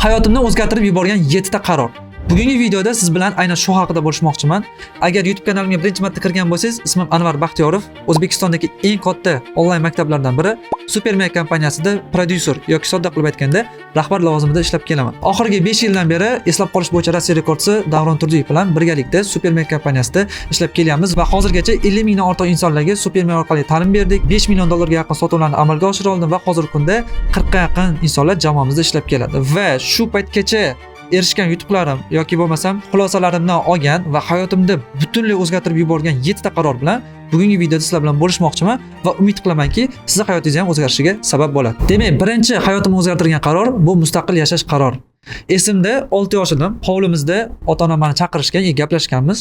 Hayotimni o'zgartirib yuborgan 7 ta qaror. Bugungi videoda siz bilan aynan shu haqida bo'lishmoqchiman. Agar YouTube kanalimga birinchi marta kirgan bo'lsangiz, ismim Anvar Baxtiyorov. O'zbekistondagi eng katta onlayn maktablardan biri Supermek kompaniyasida prodyuser yoki sodda qilib aytganda rahbar lavozimida ishlab kelaman. Oxirgi 5 yildan beri eslab qolish bo'yicha Rossiya rekordchisi Davron Turdiyev bilan birgalikda Supermek kompaniyasida ishlab kelyapmiz va hozirgacha 50 mingdan ortiq insonlarga Supermek orqali ta'lim berdik. 5 million dollarga yaqin sotuvlarni amalga oshira oldim va hozirgi kunda 40 ga yaqin insonlar jamoamizda ishlab keladi. Va shu paytgacha erishgan yutuqlarim yoki bo'lmasam xulosalarimdan olgan va hayotimda butunlay o'zgartirib yuborgan 7 ta qaror bilan bugungi videoda sizlar bilan bo'lishmoqchiman va umid qilamanki, sizning hayotingiz ham o'zgarishiga sabab bo'ladi. Demak, birinchi hayotimni o'zgartirgan qaror bu mustaqil yashash qarori. Esimda 6 yoshimda hovlimizda ota-onam meni chaqirishgan, gaplashganmiz.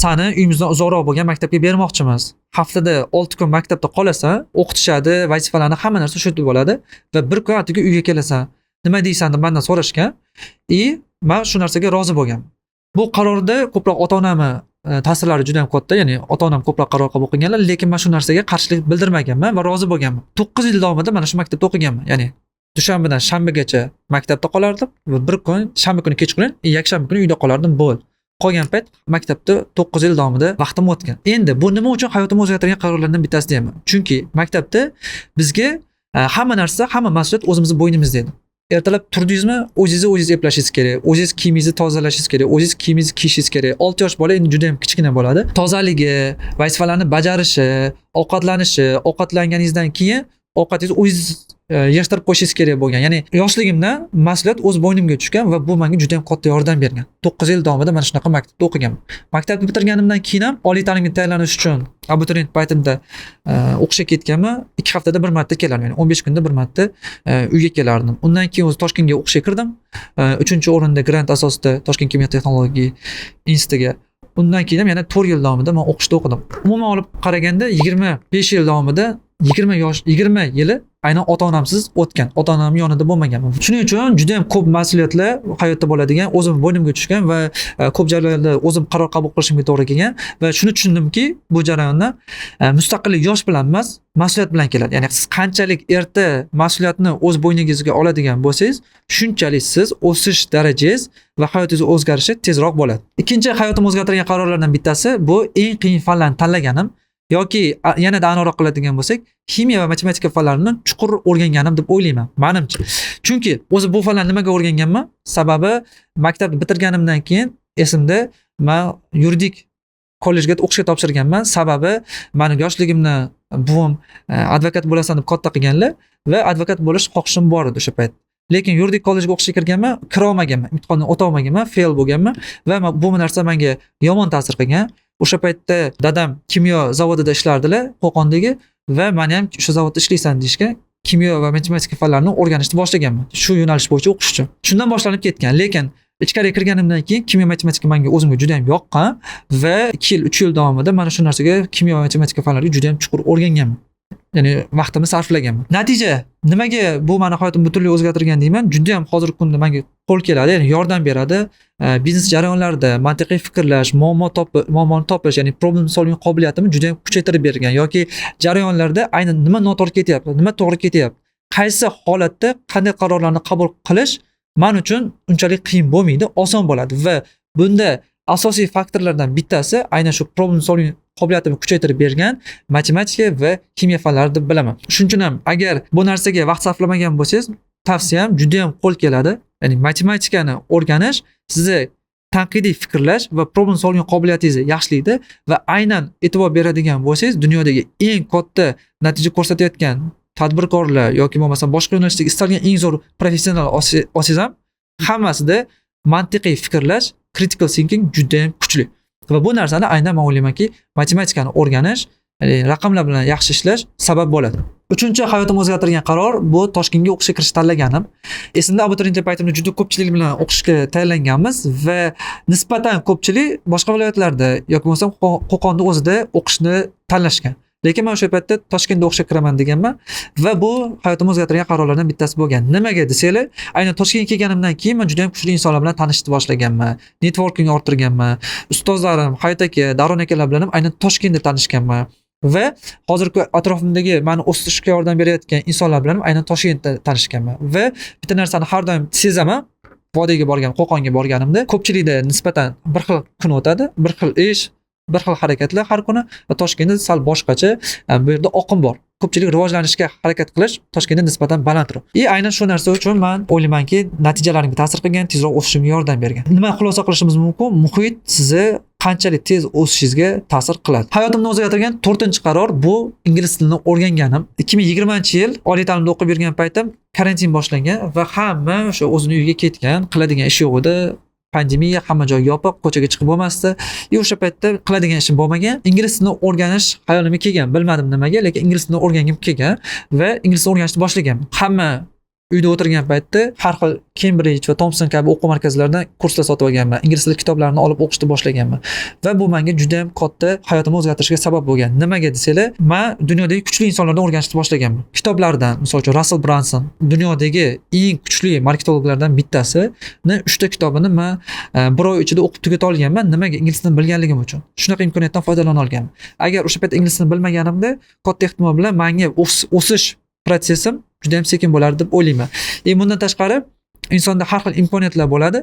Seni uyimizdan uzoqroq bo'lgan maktabga bermoqchimiz. Haftada 6 kun maktabda qolasan, o'qitishadi, vazifalarni hamma narsa shu yerda bo'ladi va bir kun atigi uyga kelasan. Nima deysan deb mendan so'rashgan. Men shu narsaga rozi bo'lganman. Bu qarorda ko'proq ota-onamni ta'sirlari juda ham katta, ya'ni ota-onam ko'proq qaror qabul qilganlar, lekin men shu narsaga qarshilik bildirmaganman va rozi bo'lganman. 9 yil davomida mana shu maktabda o'qiganman. Ya'ni dushanbadan shanbagacha maktabda qolardim va bir kun shanba kuni kechqurun, yakshanba kuni uyda qolardim, bo'ldi. Qolgan payt maktabda 9 yil davomida vaqtim o'tgan. Endi bu nima uchun hayotimni o'zgartirgan qarorlardan bittasi deyman. Chunki maktabda bizga hamma narsa, hamma mas'uliyat o'zimiz bo'ynimizda edi. Ertalab turdingizmi, o'zingiz eplashingiz kerak, o'zingiz kiyimingizni tozalashingiz kerak, o'zingiz kiyimingizni kiyishingiz kerak. 6 yosh bola endi juda ham kichkina bo'ladi. Tozaligi, vazifalarni bajarishi, ovqatlanishi, ovqatlanganingizdan keyin ovqatingizni o'zingiz yig'ishtirib qo'yishingiz kerak bo'lgan. Ya'ni yoshligimdan mas'uliyat o'z bo'ynimga tushgan va bu menga juda ham katta yordam bergan. 9 yil davomida mana shunaqa maktabda o'qiganman. Maktabni bitirganimdan keyin ham oliy ta'limga tayyorlanish uchun abituriyent paytimda o'qishga ketganman. 2 haftada bir marta kelardim, ya'ni 15 kunda bir marta uyga kelardim. Undan keyin o'z Toshkentga o'qishga kirdim. 3-o'rinda grant asosida Toshkent kimyo texnologiya institutiga. Undan keyin ham yana 4 yil davomida men o'qishda o'qidim. Umuman olib qaraganda 25 yil davomida 20 yili aynan ota-onamsiz o'tgan. Ota-onam yonida bo'lmaganman. Shuning uchun juda ham ko'p mas'uliyatlar hayotda bo'ladigan, o'zim bo'ynimga tushgan va ko'p jarayonlarda o'zim qaror qabul qilishimga to'g'ri kelgan va shuni tushundimki, bu jarayonda mustaqillik yosh bilan emas, mas'uliyat bilan keladi. Ya'ni siz qanchalik erta mas'uliyatni o'z bo'yningizga oladigan bo'lsangiz, shunchalik siz o'sish darajangiz va hayotingiz o'zgarishi tezroq bo'ladi. Ikkinchi hayotimni o'zgartirgan qarorlardan bittasi bu eng qiyin fanlarni tanlaganim. Yoki yanada aniqroq qiladigan bo'lsak, ximiya va matematika fanlarini chuqur o'rganganim deb o'ylayman, menimcha. Chunki o'zi bu fanlarni nimaga o'rganganman? Sababi maktabni bitirganimdan keyin esimda men yuridik kollejga o'qishga topshirganman. Sababi meni yoshligimda buvim advokat bo'lasan deb katta qilganlar va advokat bo'lish xohishim bor edi o'sha payt. Lekin yuridik kollejga o'qishga kirganman, kira olmaganman, imtihonni o'ta olmaganman, fail bo'lganman va bu narsa menga yomon ta'sir qilgan. O'sha paytda dadam kimyo zavodida ishlardilar, Qo'qondagi va meni ham shu zavodda ishlaysan deyishgan. Kimyo va matematika fanlarini o'rganishni boshlaganman. Shu yo'nalish bo'yicha o'qish uchun. Shundan boshlanib ketgan. Lekin ichkariga kirganimdan keyin kimyo matematika menga o'zimga juda ham yoqqan va 2 yil, 3 yil davomida mana shu narsaga kimyo va matematika fanlariga juda ham chuqur o'rganganman. Ya'ni vaqtimni sarflaganman. Natija nimaga bu meni hayotimni butunlay o'zgartirgan deyman? Juda ham hozirgi kunda menga qo'l keladi, ya'ni yordam beradi. Biznes jarayonlarida mantiqiy fikrlash, muammoni topish, ya'ni problem solving qobiliyatimni juda ham kuchaytirib bergan yoki jarayonlarda aynan nima noto'g'ri ketyapti, nima to'g'ri ketyapti, qaysi holatda qanday qarorlarni qabul qilish men uchun unchalik qiyin bo'lmaydi, oson bo'ladi va bunda asosiy faktorlardan bittasi aynan shu problem solving qobiliyatimni kuchaytirib bergan matematika va kimyo fanlari deb bilaman. Shuning uchun ham agar bu narsaga vaqt sarflamagan bo'lsangiz, tavsiyam juda ham qo'l keladi. Ya'ni matematikani o'rganish sizni tanqidiy fikrlash va problem solving qobiliyatingizni yaxshilaydi va aynan e'tibor beradigan bo'lsangiz, dunyodagi eng katta natija ko'rsatayotgan tadbirkorlar yoki bo'lmasa boshqa yo'nalishdagi istalgan eng zo'r professional olsangiz ham hammasida mantiqiy fikrlash, critical thinking juda ham kuchli. Va bu narsani aynan men o'ylaymanki, matematikani o'rganish, ya'ni raqamlar bilan yaxshi ishlash sabab bo'ladi. Uchinchi hayotimni o'zgartirgan qaror bu Toshkentga o'qishga kirish tanlaganim. Esimda abituriyent paytimda juda ko'pchilik bilan o'qishga tayyorlanganmiz va nisbatan ko'pchilik boshqa viloyatlarda yoki bo'lmasa Qo'qonda o'zida o'qishni tanlashgan. Lekin men o'sha paytda Toshkentda o'qishga kiraman deganman va bu hayotimni o'zgartirgan qarorlardan bittasi bo'lgan. Nimaga desanglar, aynan Toshkentga kelganimdan keyin men juda ham kuchli insonlar bilan tanishishni boshlaganman. Networking orttirganman. Ustozlarim, Hayot aka, Davron akalar bilan ham aynan Toshkentda tanishganman. va hozirgi atrofimdagi meni o'sishga yordam berayotgan insonlar bilan aynan Toshkentda tanishganman va bitta narsani har doim sezaman. Vodiyga borgan, Qo'qonga borganimda ko'pchilikda nisbatan bir xil kun o'tadi, bir xil ish, bir xil harakatlar har kuni va Toshkentda sal boshqacha. Bu yerda oqim bor. Ko'pchilik rivojlanishga harakat qilish Toshkentda nisbatan balandroq. Aynan shu narsa uchun men o'ylaymanki, natijalarimga ta'sir qilgan, tezroq o'sishimga yordam bergan. Nima xulosa qilishimiz mumkin? Muhit sizni qanchalik tez o'sishingizga ta'sir qiladi. Hayotimni o'zgartirgan 4-qaror bu ingliz tilini o'rganganim. 2020-yil oliy ta'limda o'qib yurgan paytim karantin boshlangan va hamma o'sha o'zini uyiga ketgan, qiladigan ish yo'q edi. Pandemiya, hamma joy yopiq, ko'chaga chiqib bo'lmasdi. O'sha paytda qiladigan ishim bo'lmagan. Ingliz tilini o'rganish hayolimga kelgan. Bilmadim nimaga, lekin ingliz tilini o'rgangim kelgan va ingliz tilini o'rganishni boshlaganman. Hamma uyda o'tirgan paytda har xil Cambridge va Thompson kabi o'quv markazlaridan kurslar sotib olganman. Ingliz tili kitoblarini olib o'qishni boshlaganman. Va bu menga juda ham katta hayotimni o'zgartirishga sabab bo'lgan. Nimaga desanglar, men dunyodagi kuchli insonlardan o'rganishni boshlaganman. Kitoblardan, misol uchun Russell Brunson, dunyodagi eng kuchli marketologlardan bittasi, 3 ta kitobini men bir oy ichida o'qib tugata olganman. Nimaga? Ingliz tilini bilganligim uchun. Shunaqa imkoniyatdan foydalana olganman. Agar o'sha paytda ingliz tilini bilmaganimda, katta ehtimol bilan menga o'sish prosesim juda ham sekin bo'lardi deb o'ylayman. Bundan tashqari insonda har xil imkoniyatlar bo'ladi.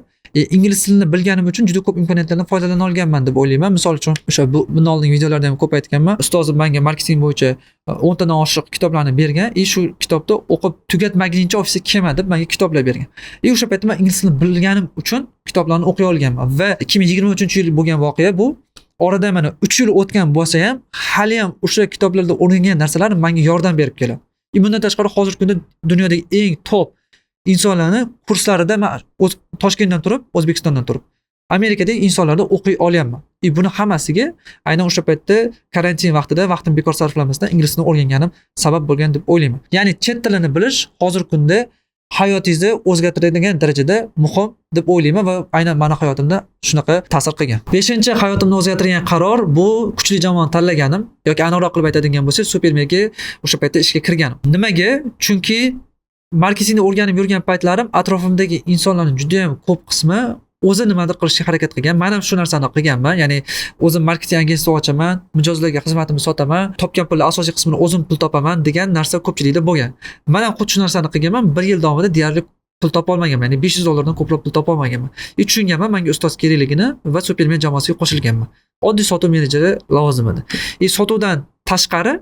Ingliz tilini bilganim uchun juda ko'p imkoniyatlardan foydalana olganman deb o'ylayman. Misol uchun o'sha bundan oldingi videolarda ham ko'p aytganman. Ustozim menga marketing bo'yicha 10 tadan oshiq kitoblarni bergan. Shu kitobda o'qib tugatmaguncha ofisga kelma deb menga kitoblar bergan. O'sha paytda men ingliz tilini bilganim uchun kitoblarni o'qiy olganman va 2023-yil bo'lgan voqea bu. Orada mana 3 yil o'tgan bo'lsa ham, hali ham o'sha kitoblarda o'rgangan narsalar menga yordam berib keladi. Bundan tashqari hozirgi kunda dunyodagi eng top insonlarni kurslarida men Toshkentdan turib, O'zbekistondan turib, Amerikadagi insonlarni o'qiy olyapman. Buni hammasiga aynan o'sha paytda karantin vaqtida vaqtim bekor sarflamasdan ingliz tilini o'rganganim sabab bo'lgan deb o'ylayman. Ya'ni chet tilini bilish hozirgi kunda hayotingizni o'zgartiradigan darajada muhim deb o'ylayman va aynan meni hayotimda shunaqa ta'sir qilgan. 5-hayotimni o'zgartirgan qaror bu kuchli jamoani tanlaganim yoki aniqroq qilib aytadigan bo'lsak, Supermega o'sha paytda ishga kirganim. Nimaga? Chunki marketingni o'rganib yurgan paytlarim atrofimdagi insonlarning juda ham ko'p qismi o'zi nimadir qilishga harakat qilgan. Men ham shu narsani qilganman. Ya'ni o'zim marketing agensiya ochaman, mijozlarga xizmatimni sotaman, topgan pulning asosiy qismini o'zim pul topaman degan narsa ko'pchilikda bo'lgan. Men ham xuddi shu narsani qilganman. 1 yil davomida deyarli pul topa olmaganman. Ya'ni $500 dan ko'proq pul topa olmaganman. Tushunganman, menga ustoz kerakligini va Superman jamoasiga qo'shilganman. Oddiy sotuv menejeri lavozim edi. Sotuvdan tashqari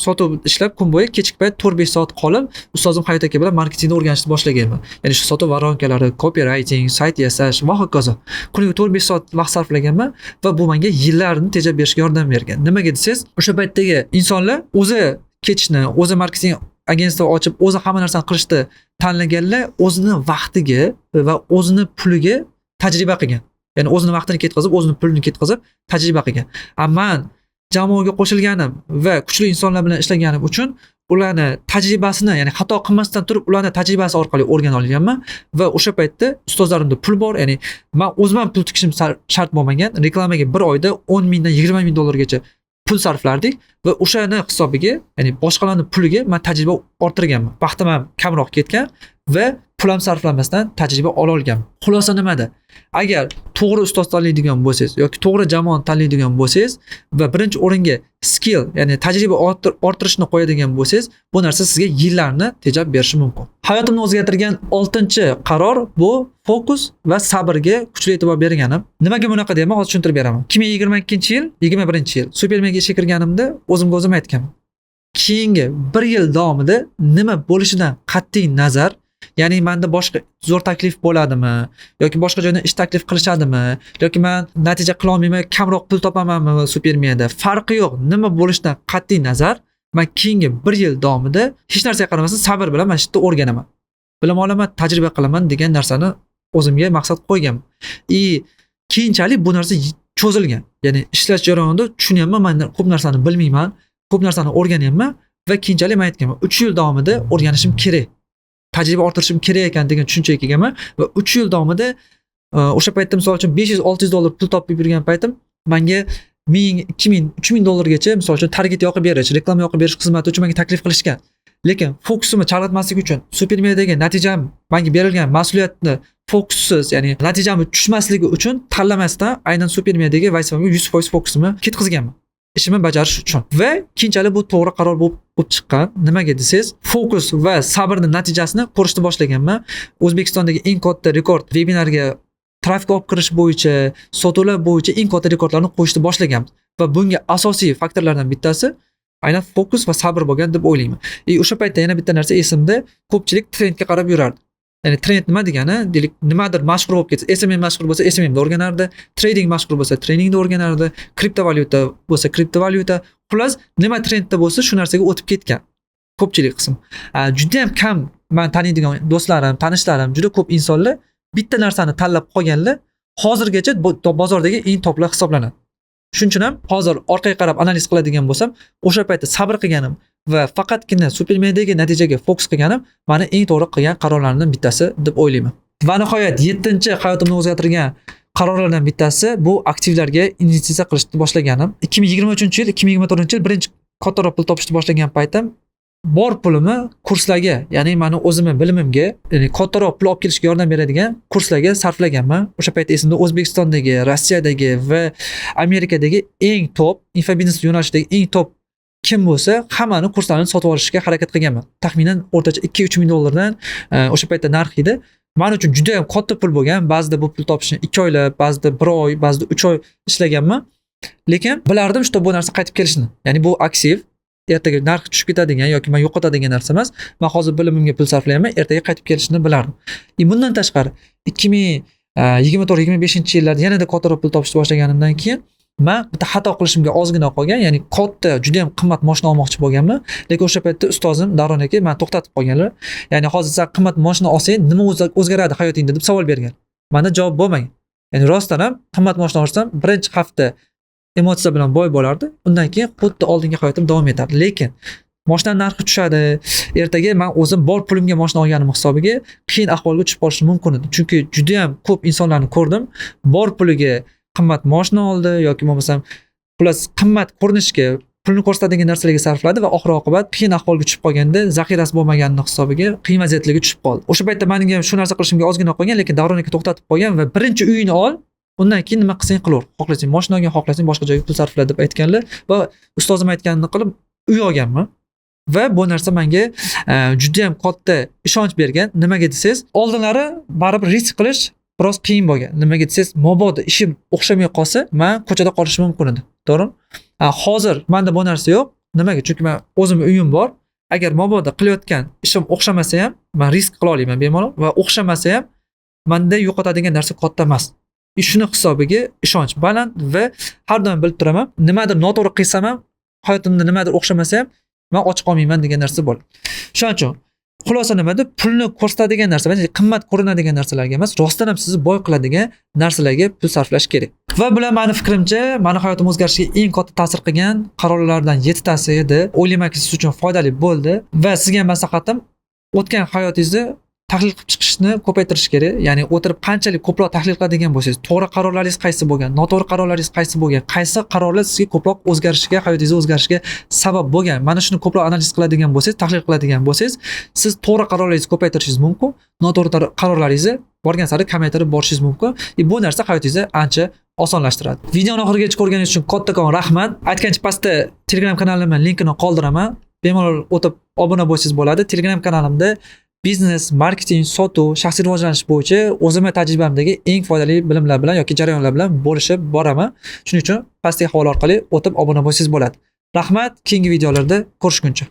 sotuv ishlab kun bo'yi kechki payt 4-5 soat qolib ustozim Hayot aka bilan marketingni o'rganishni boshlaganman. Ya'ni shu sotuv varonkalari, copywriting, sayt yasash va hokazo. Kuniga 4-5 soat vaqt sarflaganman va bu menga yillarni tejab berishga yordam bergan. Nimaga desangiz, o'sha paytdagi insonlar o'zi ketishni, o'zi marketing agensiya ochib, o'zi hamma narsani qilishni tanlaganlar o'zini vaqtiga va o'zini puliga tajriba qilgan. Ya'ni o'zini vaqtini ketkazib, o'zini pulini ketkazib tajriba qilgan. Men jamoaga qo'shilganim va kuchli insonlar bilan ishlaganim uchun ularni tajribasini, ya'ni xato qilmasdan turib ularni tajribasi orqali o'rgana olganman va o'sha paytda ustozlarimda pul bor, ya'ni men o'zim ham pul tikishim shart bo'lmagan. Reklamaga bir oyda 10 mingdan 20 ming dollargacha pul sarflardik va o'shani hisobiga, ya'ni boshqalarning puliga men tajriba orttirganman. Vaqtim ham kamroq ketgan va pul ham sarflamasdan tajriba ola olganman. Xulosa nimada? Agar to'g'ri ustoz tanlaydigan bo'lsangiz yoki to'g'ri jamoani tanlaydigan bo'lsangiz va birinchi o'ringa skill, ya'ni tajriba orttirishni qo'yadigan bo'lsangiz, bu narsa sizga yillarni tejab berishi mumkin. Hayotimni o'zgartirgan 6-qaror bu fokus va sabrga kuchli e'tibor berganim. Nimaga bunaqa deyman, hozir tushuntirib beraman. 2022-yil, 21-yil Supermega ishga kirganimda o'zimga o'zim aytganman. Keyingi 1 yil davomida nima bo'lishidan qat'iy nazar, ya'ni menda boshqa zo'r taklif bo'ladimi yoki boshqa joydan ish taklif qilishadimi yoki men natija qila olmayman, kamroq pul topamanmi Supermeda, farqi yo'q. Nima bo'lishidan qat'iy nazar, men keyingi 1 yil davomida hech narsaga qaramasdan sabr bilan mana shu yerda o'rganaman. Bilim olaman, tajriba qilaman degan narsani o'zimga maqsad qo'yganman. Keyinchalik bu narsa cho'zilgan. Ya'ni ishlash jarayonida tushunyapman, men ko'p narsani bilmayman, ko'p narsani o'rganyapman va keyinchalik men aytganman, 3 yil davomida o'rganishim kerak. Tajriba orttirishim kerak ekan degan tushunchaga kelganman va 3 yil davomida o'sha paytda misol uchun $500-600 pul topib yurgan paytim menga 1000, 2000, 3000 dollargacha misol uchun target yoqib berish, reklama yoqib berish xizmati uchun menga taklif qilishgan. Lekin fokusimni chalg'itmaslik uchun Supermedagi natijam, menga berilgan mas'uliyatni fokussiz, ya'ni natijamni tushmasligi uchun tanlamasdan aynan Supermedagi vazifamga 100% fokusimni ketkazganman. ishimni bajarish uchun. Va keyinchalik bu to'g'ri qaror bo'lib chiqqan. Nimaga desangiz, fokus va sabrning natijasini ko'rishni boshlaganman. O'zbekistondagi eng katta rekord vebinarga trafik olib kirish bo'yicha, sotuvlar bo'yicha eng katta rekordlarni qo'yishni boshlaganmiz. Va bunga asosiy faktorlardan bittasi aynan fokus va sabr bo'lgan deb o'ylayman. O'sha paytda yana bitta narsa esimda, ko'pchilik trendga qarab yurardi. Ya'ni trend nima degani, deylik, nimadir mashhur bo'lib ketsa, SMM mashhur bo'lsa, SMM da o'rganardi, trading mashhur bo'lsa, tradingda o'rganardi, kriptovalyuta bo'lsa, kriptovalyuta, xullas, nima trendda bo'lsa, shu narsaga o'tib ketgan. Ko'pchilik qism. Juda ham kam men taniydigan do'stlarim, tanishlarim, juda ko'p insonlar bitta narsani tanlab qolganlar, hozirgacha bozordagi eng toplar hisoblanadi. Shuning uchun ham hozir orqaga qarab analiz qiladigan bo'lsam, o'sha paytda sabr qilganim va faqatgina supermedagi natijaga fokus qilganim meni eng to'g'ri qilgan qarorlarimdan bittasi deb o'ylayman. Va nihoyat 7-chi hayotimni o'zgartirgan qarorlardan bittasi bu aktivlarga investitsiya qilishni boshlaganim. 2023-yil, 2024-yil birinchi kattaroq pul topishni boshlagan paytim bor pulimni kurslarga, ya'ni meni o'zimni bilimimga, ya'ni kattaroq pul olib kelishga yordam beradigan kurslarga sarflaganman. O'sha paytda esimda O'zbekistondagi, Rossiyadagi va Amerikadagi eng top infobiznes yo'nalishidagi eng top kim bo'lsa, hammani kurslarini sotib olishga harakat qilganman. Taxminan o'rtacha 2-3 ming dollardan o'sha paytda narx edi. Men uchun juda ham katta pul bo'lgan. Ba'zida bu pul topishni 2 oylab, ba'zida 1 oy, ba'zida 3 oy ishlaganman. Lekin bilardim, что bu narsa qaytib kelishini. Ya'ni bu aktiv ertaga narx tushib ketadigan yoki men yo'qotadigan narsa emas. Men hozir bilimimga pul sarflayapman, ertaga qaytib kelishini bilardim. Bundan tashqari 2024-25-yillarda yanada kattaroq pul topishni boshlaganimdan keyin men bitta xato qilishimga ozgina qolgan, ya'ni katta, juda ham qimmat mashina olmoqchi bo'lganman. Lekin o'sha paytda ustozim Davron aka meni to'xtatib qolganlar. Ya'ni hozir sen qimmat mashina olsang, nima o'zgaradi hayotingda deb savol bergan. Menda javob bo'lmagan. Ya'ni rostdan ham qimmat mashina olsam, birinchi hafta emotsiya bilan boy bo'lardi. Undan keyin xuddi oldingi hayotim davom etardi. Lekin mashina narxi tushadi. Ertaga men o'zim bor pulimga mashina olganim hisobiga qiyin ahvolga tushib qolishim mumkin edi. Chunki juda ham ko'p insonlarni ko'rdim. Bor puliga qimmat mashina oldi yoki bo'lmasam plus qimmat ko'rinishga pulni ko'rsatadigan narsalarga sarfladi va oxir oqibat qiyin ahvolga tushib qolganda zaxirasi bo'lmaganini hisobiga qiyin vaziyatlarga tushib qoldi. O'sha paytda mening ham shu narsa qilishimga ozgina qolgan, lekin Davron aka to'xtatib qolgan va birinchi uyingni ol, undan keyin nima qilsang qilaver. Xohlasang mashina olgan, xohlasang boshqa joyga pul sarfla deb aytganlar va ustozim aytganini qilib uy olganman. Va bu narsa menga juda ham katta ishonch bergan. Nimaga desangiz, oldinlari baribir risk qilish biroz qiyin bo'lgan. Nimaga desangiz, mabodo ishim o'xshamay qolsa, men ko'chada qolishim mumkin edi. To'g'rimi? Hozir menda bu narsa yo'q. Nimaga? Chunki men o'zimning uyim bor. Agar mabodo qilayotgan ishim o'xshamasa ham, men risk qila olaman bemalol va o'xshamasa ham menda yo'qotadigan narsa katta emas. Shuni hisobiga ishonch baland va har doim bilib turaman, nimadir noto'g'ri qilsam ham, hayotimda nimadir o'xshamasa ham, men och qolmayman degan narsa bor. Shuning uchun xulosa nimada? Pulni ko'rsatadigan narsa, ya'ni qimmat ko'rinadigan narsalarga emas, rostdan ham sizni boy qiladigan narsalarga pul sarflash kerak. Va bular meni fikrimcha, meni hayotim o'zgarishiga eng katta ta'sir qilgan qarorlardan 7 tasi edi. O'ylaymanki, siz uchun foydali bo'ldi va sizga maslahatim, o'tgan hayotingizni tahlil qilib chiqishni ko'paytirish kerak. Ya'ni o'tirib qanchalik ko'proq tahlil qiladigan bo'lsangiz, to'g'ri qarorlaringiz qaysi bo'lgan, noto'g'ri qarorlaringiz qaysi bo'lgan, qaysi qarorlar sizga ko'proq o'zgarishga, hayotingizni o'zgarishiga sabab bo'lgan. Mana shuni ko'proq analiz qiladigan bo'lsangiz, tahlil qiladigan bo'lsangiz, siz to'g'ri qarorlaringizni ko'paytirishingiz mumkin, noto'g'ri qarorlaringizni borgan sari kamaytirib borishingiz mumkin. Bu narsa hayotingizni ancha osonlashtiradi. Videoni oxirigacha ko'rganingiz uchun kattakon rahmat. Aytgancha pastda Telegram kanalimning linkini qoldiraman. Bemalol o'tib obuna bo'lsangiz bo'ladi. Telegram kanalimda biznes, marketing, sotuv, shaxsiy rivojlanish bo'yicha o'zimning tajribamdagi eng foydali bilimlar bilan yoki jarayonlar bilan bo'lishib boraman. Shuning uchun pastdagi havola orqali o'tib obuna bo'lsangiz bo'ladi. Rahmat, keyingi videolarda ko'rishguncha.